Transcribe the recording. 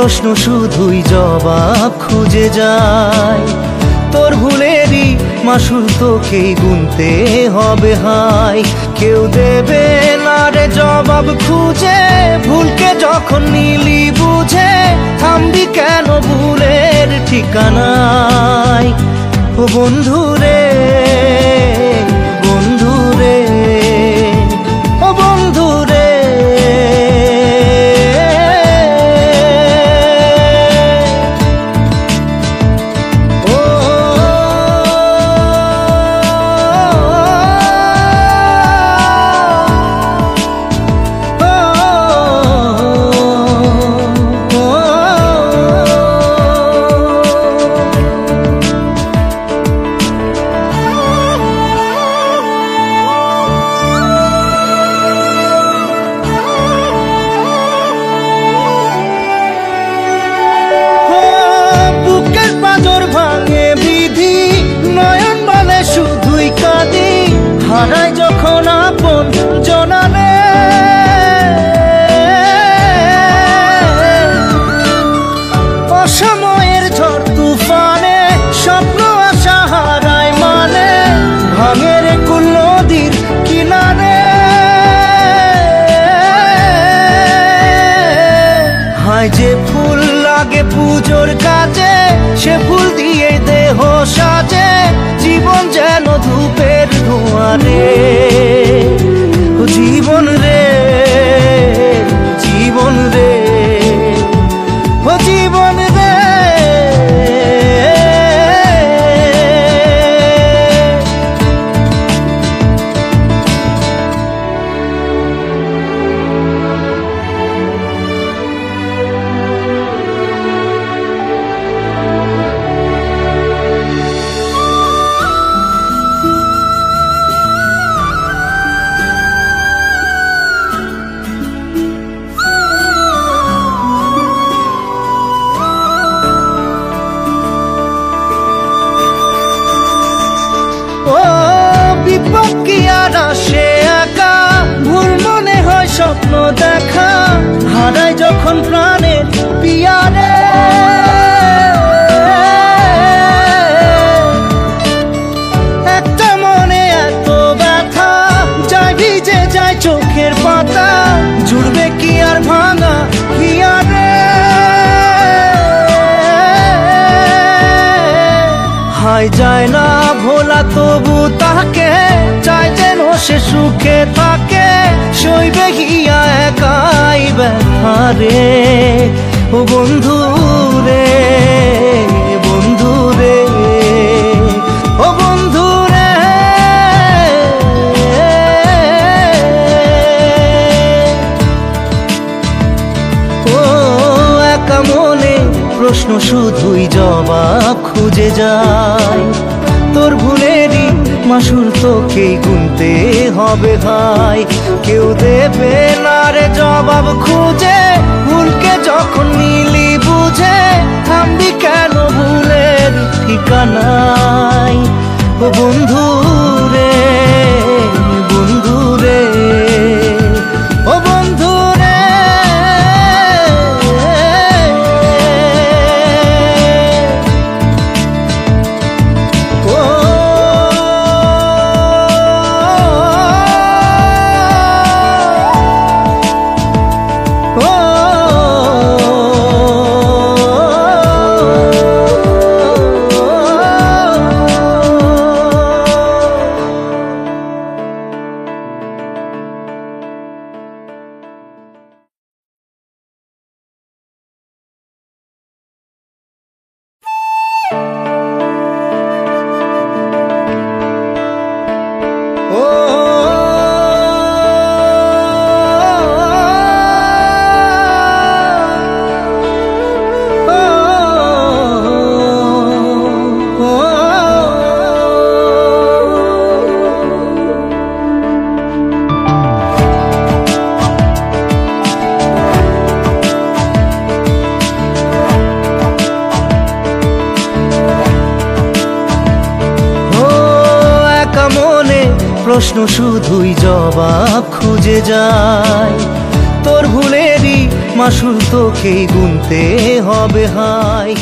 প্রশ্ন শুধুই জবাব খুঁজে যায়। তোর ভুলেরই মাসুল তোকেই গুনতে হবে হাই। কেউ দেবে না রে জবাব খুঁজে, ভুলকে যখন নিলি বুঝে থামবি কেন ভুলের ঠিকানায়। ও বন্ধু রে, বন্ধু রে, ও বন্ধু রে। হারাই যখন আপন জনারে, অসময়ের ঝড় তুফানে স্বপ্ন আশা হারায় মানে, ভাঙের কুল নদীর কিনারে। হায় যে ফুল লাগে পুজোর কাজে, সে ফুল দিয়ে দেহ সাজে, জীবন যেন ধূপের ধোঁয়ারে। ও জীবন রে, জীবন রে, ও জীবন রে। স্বপ্ন দেখা হারাই যখন প্রাণের পিয়ারে, একটা মনে এত ব্যথা যায় ভিজে যায় চোখের পাতা, জুড়বে কি আর ভাঙা হিয়ারে। হায় যায় না ভোলা তবু তাকে চাই যেন সে সুখে থাকে, সইবে হিয়া একাই ব্যথা রে। ও বন্ধু রে, বন্ধু রে, ও বন্ধু রে। ও একা মনে প্রশ্ন শুধুই জবাব খুঁজে যায়। তোর ভুলেরই মাসুল তোকেই গুনতে হবে ভাই। কেউ দেবে না রে জবাব খুঁজে, ভুলকে যখন নিলি বুঝে থামবি কেন ভুলের ঠিকানায়। ও বন্ধু রে, বন্ধু রে, ও বন্ধু রে। প্রশ্ন শুধুই জবাব খুঁজে যায়। তোর ভুলেরই মাসুল তোকেই গুনতে হবে হায়।